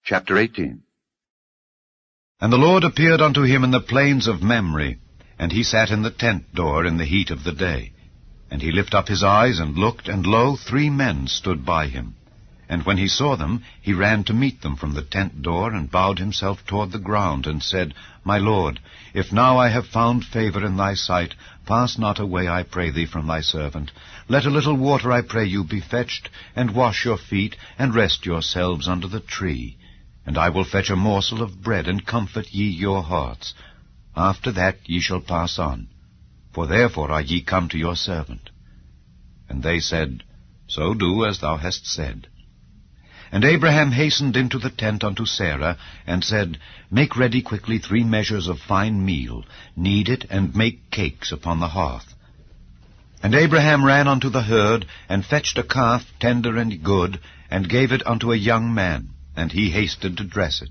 Chapter 18. And the Lord appeared unto him in the plains of Mamre, and he sat in the tent door in the heat of the day. And he lifted up his eyes, and looked, and lo, 3 men stood by him. And when he saw them, he ran to meet them from the tent door, and bowed himself toward the ground, and said, My Lord, if now I have found favor in thy sight, pass not away, I pray thee, from thy servant. Let a little water, I pray you, be fetched, and wash your feet, and rest yourselves under the tree. And I will fetch a morsel of bread, and comfort ye your hearts. After that ye shall pass on, for therefore are ye come to your servant. And they said, So do as thou hast said. And Abraham hastened into the tent unto Sarah, and said, Make ready quickly 3 measures of fine meal, knead it, and make cakes upon the hearth. And Abraham ran unto the herd, and fetched a calf tender and good, and gave it unto a young man, and he hasted to dress it.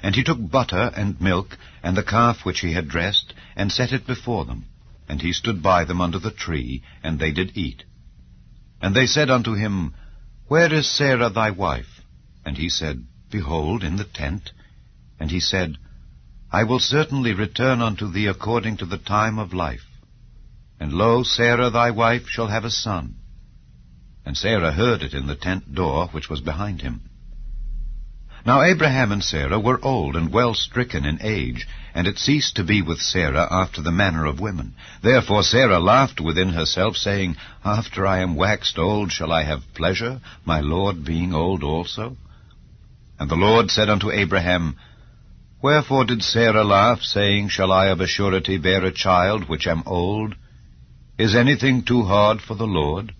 And he took butter and milk, and the calf which he had dressed, and set it before them. And he stood by them under the tree, and they did eat. And they said unto him, Where is Sarah thy wife? And he said, Behold, in the tent. And he said, I will certainly return unto thee according to the time of life. And lo, Sarah thy wife shall have a son. And Sarah heard it in the tent door which was behind him. Now Abraham and Sarah were old and well stricken in age, and it ceased to be with Sarah after the manner of women. Therefore Sarah laughed within herself, saying, After I am waxed old shall I have pleasure, my Lord being old also? And the Lord said unto Abraham, Wherefore did Sarah laugh, saying, Shall I of a surety bear a child which am old? Is anything too hard for the Lord?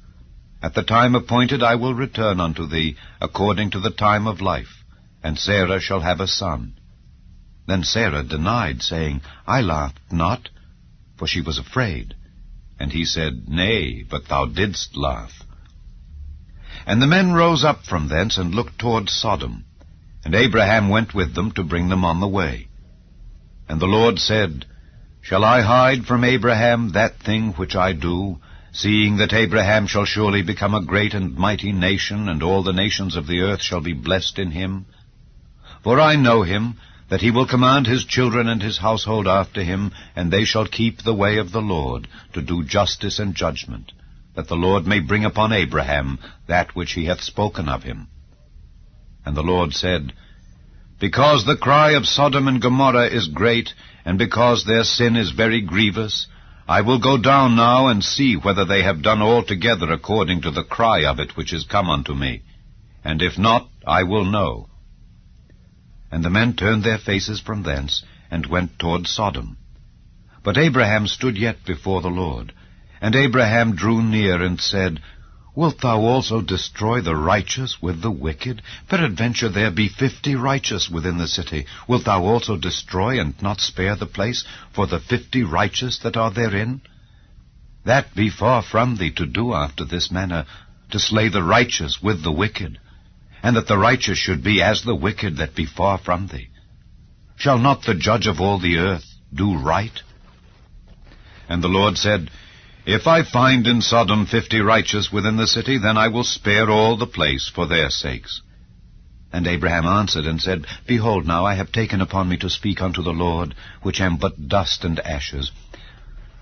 At the time appointed I will return unto thee, according to the time of life, and Sarah shall have a son. Then Sarah denied, saying, I laughed not, for she was afraid. And he said, Nay, but thou didst laugh. And the men rose up from thence, and looked toward Sodom. And Abraham went with them to bring them on the way. And the Lord said, Shall I hide from Abraham that thing which I do, seeing that Abraham shall surely become a great and mighty nation, and all the nations of the earth shall be blessed in him? For I know him, that he will command his children and his household after him, and they shall keep the way of the Lord, to do justice and judgment, that the Lord may bring upon Abraham that which he hath spoken of him. And the Lord said, Because the cry of Sodom and Gomorrah is great, and because their sin is very grievous, I will go down now and see whether they have done altogether according to the cry of it which is come unto me. And if not, I will know. And the men turned their faces from thence, and went toward Sodom. But Abraham stood yet before the Lord. And Abraham drew near, and said, Wilt thou also destroy the righteous with the wicked? Peradventure there be 50 righteous within the city. Wilt thou also destroy, and not spare the place, for the 50 righteous that are therein? That be far from thee to do after this manner, to slay the righteous with the wicked, and that the righteous should be as the wicked that be far from thee. Shall not the judge of all the earth do right? And the Lord said, If I find in Sodom 50 righteous within the city, then I will spare all the place for their sakes. And Abraham answered and said, Behold, now I have taken upon me to speak unto the Lord, which am but dust and ashes.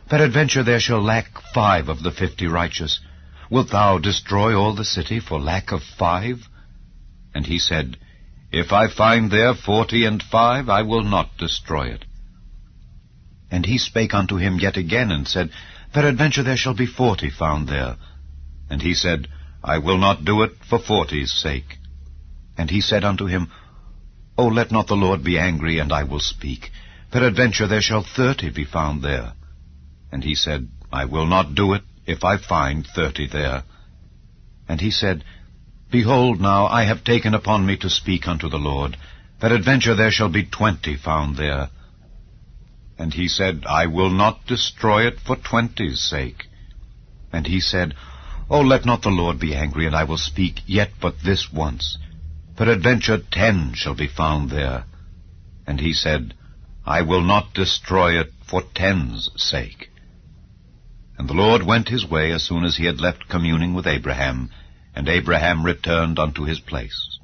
Peradventure there shall lack 5 of the 50 righteous. Wilt thou destroy all the city for lack of 5? And he said, If I find there 45, I will not destroy it. And he spake unto him yet again, and said, Peradventure there shall be 40 found there. And he said, I will not do it for 40's sake. And he said unto him, O let not the Lord be angry, and I will speak. Peradventure there shall 30 be found there. And he said, I will not do it, if I find 30 there. And he said, Behold, now I have taken upon me to speak unto the Lord. Peradventure there shall be 20 found there. And he said, I will not destroy it for 20's sake. And he said, O let not the Lord be angry, and I will speak yet but this once. Peradventure 10 shall be found there. And he said, I will not destroy it for 10's sake. And the Lord went his way as soon as he had left communing with Abraham, and Abraham returned unto his place.